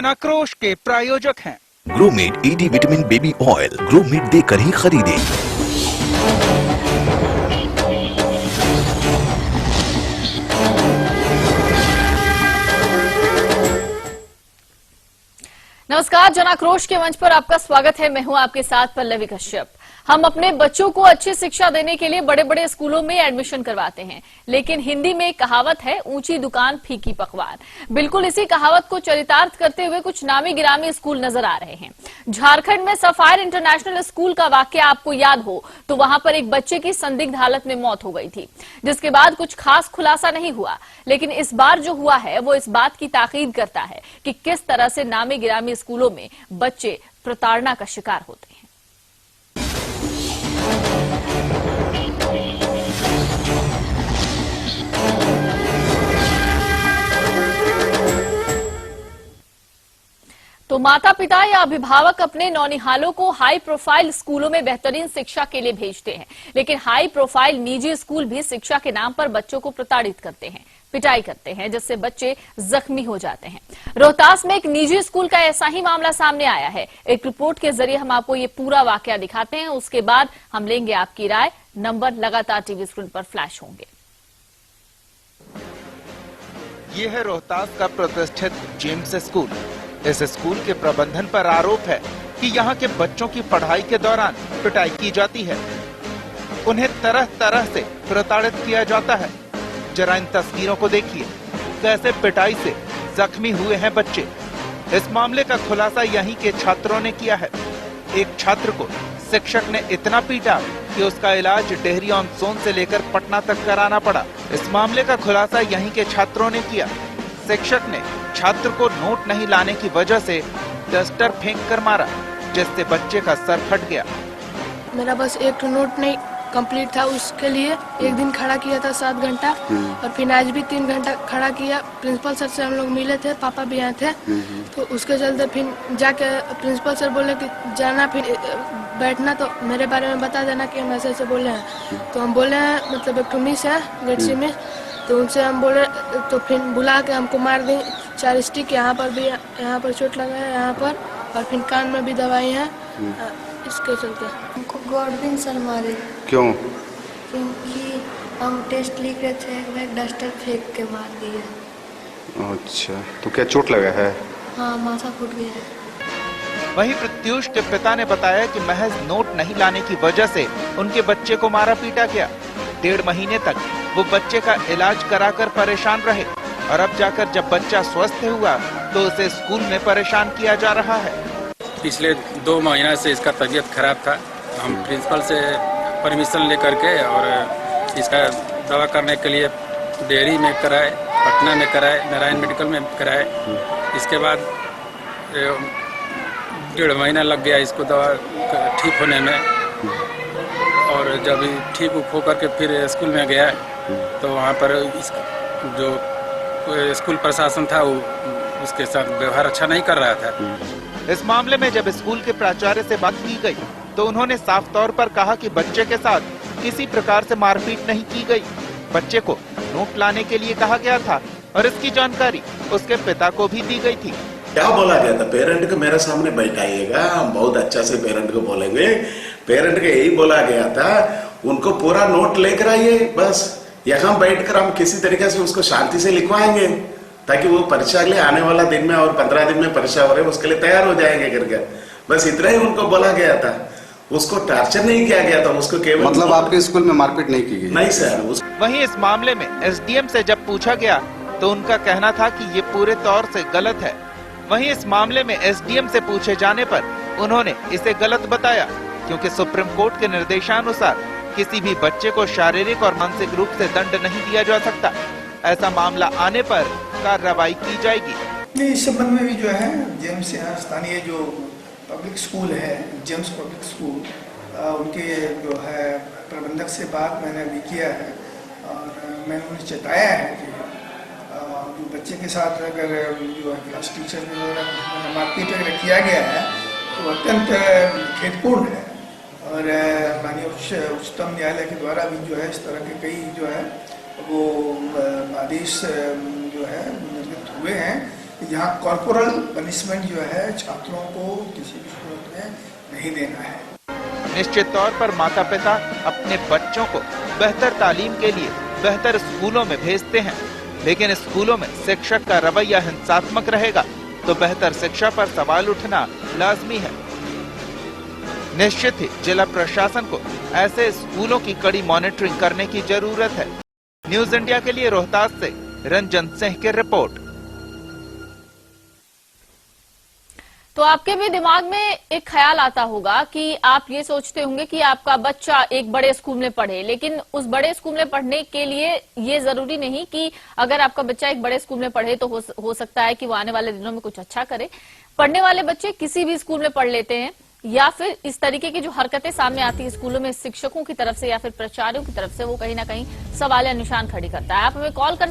जनाक्रोश के प्रायोजक हैं। Grommet ED vitamin baby oil, grommet देकर ही खरीदें। नमस्कार, जनाक्रोश के मंच पर आपका स्वागत है। मैं हूं आपके साथ पल्लवी कश्यप। हम अपने बच्चों को अच्छी शिक्षा देने के लिए बड़े बड़े स्कूलों में एडमिशन करवाते हैं, लेकिन हिंदी में एक कहावत है, ऊंची दुकान फीकी पकवान। बिल्कुल इसी कहावत को चरितार्थ करते हुए कुछ नामी गिरामी स्कूल नजर आ रहे हैं। झारखंड में सफायर इंटरनेशनल स्कूल का वाकया आपको याद हो तो वहां पर एक बच्चे की संदिग्ध हालत में मौत हो गई थी, जिसके बाद कुछ खास खुलासा नहीं हुआ। लेकिन इस बार जो हुआ है वो इस बात की ताकीद करता है कि किस तरह से नामी गिरामी स्कूलों में बच्चे प्रताड़ना का शिकार होते हैं। तो माता पिता या अभिभावक अपने नौनिहालों को हाई प्रोफाइल स्कूलों में बेहतरीन शिक्षा के लिए भेजते हैं, लेकिन हाई प्रोफाइल निजी स्कूल भी शिक्षा के नाम पर बच्चों को प्रताड़ित करते हैं, पिटाई करते हैं, जिससे बच्चे जख्मी हो जाते हैं। रोहतास में एक निजी स्कूल का ऐसा ही मामला सामने आया है। एक रिपोर्ट के जरिए हम आपको ये पूरा वाकया दिखाते हैं, उसके बाद हम लेंगे आपकी राय। नंबर लगातार टीवी स्क्रीन पर फ्लैश होंगे। ये है रोहतास का प्रतिष्ठित जेम्स स्कूल। इस स्कूल के प्रबंधन पर आरोप है कि यहाँ के बच्चों की पढ़ाई के दौरान पिटाई की जाती है, उन्हें तरह तरह से प्रताड़ित किया जाता है। जरा इन तस्वीरों को देखिए, कैसे पिटाई से जख्मी हुए हैं बच्चे। इस मामले का खुलासा यहीं के छात्रों ने किया है। एक छात्र को शिक्षक ने इतना पीटा कि उसका इलाज डेहरी ऑन सोन से लेकर पटना तक कराना पड़ा। इस मामले का खुलासा यहीं के छात्रों ने किया। शिक्षक ने छात्र को नोट नहीं लाने की वजह से डस्टर फेंक कर मारा, जिससे बच्चे का सर फट गया। मेरा बस एक नोट नहीं कंप्लीट था, उसके लिए एक दिन खड़ा किया था 7 घंटा, और फिर आज भी 3 घंटा खड़ा किया। प्रिंसिपल सर से हम लोग मिले थे, पापा भी आए थे, तो उसके चलते फिर जाके प्रिंसिपल सर बोले कि जाना फिर बैठना, तो मेरे बारे में बता देना कि हम ऐसे बोले हैं। तो हम बोले हैं, मतलब एक मिस है गेटसी में, तो उनसे हम बोले, तो फिर बुला के हमको मार दी 4 स्टिक। यहाँ पर भी, यहाँ पर चोट लगा है, यहाँ पर, और फिर कान में भी दवाई है। इसके चलते हमको गॉडविन सर मारे। क्यों? क्योंकि हम टेस्ट लिख रहे थे, एक डस्टर फेंक के मार दिए। अच्छा, तो क्या चोट लगा है? हाँ, माथा फूट गया है। वहीं प्रत्यूष के पिता ने बताया कि महज नोट नहीं लाने की वजह से उनके बच्चे को मारा पीटा गया। 1.5 महीने तक वो बच्चे का इलाज कराकर परेशान रहे, और अब जाकर जब बच्चा स्वस्थ हुआ तो उसे स्कूल में परेशान किया जा रहा है। पिछले 2 महीना से इसका तबीयत खराब था। हम प्रिंसिपल से परमिशन लेकर के और इसका दवा करने के लिए डेयरी में कराए, पटना में कराए, नारायण मेडिकल में कराए। इसके बाद 1.5 महीना लग गया इसको दवा ठीक होने में, और जब ठीक होकर के फिर स्कूल में गया तो वहाँ पर जो स्कूल प्रशासन था वो उसके साथ व्यवहार अच्छा नहीं कर रहा था। इस मामले में जब स्कूल के प्राचार्य से बात की गई तो उन्होंने साफ तौर पर कहा कि बच्चे के साथ किसी प्रकार से मारपीट नहीं की गई। बच्चे को नोट लाने के लिए कहा गया था और इसकी जानकारी उसके पिता को भी दी गई थी। क्या बोला गया था? पेरेंट को मेरे सामने बैठाइएगा, हम बहुत अच्छा से पेरेंट को बोलेंगे। पेरेंट को यही बोला गया था, उनको पूरा नोट लेकर आइए, बस यहाँ बैठकर हम किसी तरीके से उसको शांति से लिखवाएंगे, ताकि वो परीक्षा के लिए आने वाला दिन में और 15 दिन में परीक्षा हो रही है, उसके लिए तैयार हो जाएंगे करके। बस इतना ही उनको बोला गया था, उसको टॉर्चर नहीं किया गया था। उसको केवल, मतलब आपके स्कूल में मारपीट नहीं की गई? नहीं सर। वहीं इस मामले में SDM से जब पूछा गया तो उनका कहना था कि ये पूरे तौर से गलत है। वहीं इस मामले में SDM से पूछे जाने पर उन्होंने इसे गलत बताया, क्योंकि सुप्रीम कोर्ट के निर्देशानुसार किसी भी बच्चे को शारीरिक और मानसिक रूप से दंड नहीं दिया जा सकता। ऐसा मामला आने पर कार्रवाई की जाएगी। इस संबंध में भी जो है जेम्स यहाँ स्थानीय जो पब्लिक स्कूल है, जेम्स पब्लिक स्कूल, उनके जो है प्रबंधक से बात मैंने भी किया है, और मैंने उन्हें चेताया है कि जो बच्चे के साथ अगर जो है क्लास टीचर ने मारपीट अगर किया गया है तो अत्यंत खेदपूर्ण है, और माननीय उच्चतम न्यायालय के द्वारा भी जो है इस तरह के कई जो है वो आदेश जो है निर्मित हुए हैं यहाँ कॉर्पोरल पनिशमेंट जो है छात्रों को किसी भी सूरत में नहीं देना है। निश्चित तौर पर माता पिता अपने बच्चों को बेहतर तालीम के लिए बेहतर स्कूलों में भेजते हैं, लेकिन स्कूलों में शिक्षक का रवैया हिंसात्मक रहेगा तो बेहतर शिक्षा पर सवाल उठना लाजमी है। निश्चित ही जिला प्रशासन को ऐसे स्कूलों की कड़ी मॉनिटरिंग करने की जरूरत है। न्यूज इंडिया के लिए रोहतास से रंजन सिंह की रिपोर्ट। तो आपके भी दिमाग में एक ख्याल आता होगा कि आप ये सोचते होंगे कि आपका बच्चा एक बड़े स्कूल में पढ़े, लेकिन उस बड़े स्कूल में पढ़ने के लिए ये जरूरी नहीं कि अगर आपका बच्चा एक बड़े स्कूल में पढ़े तो हो सकता है कि वो आने वाले दिनों में कुछ अच्छा करे। पढ़ने वाले बच्चे किसी भी स्कूल में पढ़ लेते हैं, या फिर इस तरीके की जो हरकतें सामने आती है स्कूलों में शिक्षकों की तरफ से या फिर प्राचार्यों की तरफ से, वो कहीं ना कहीं सवालिया निशान खड़ी करता है। आप हमें कॉल कर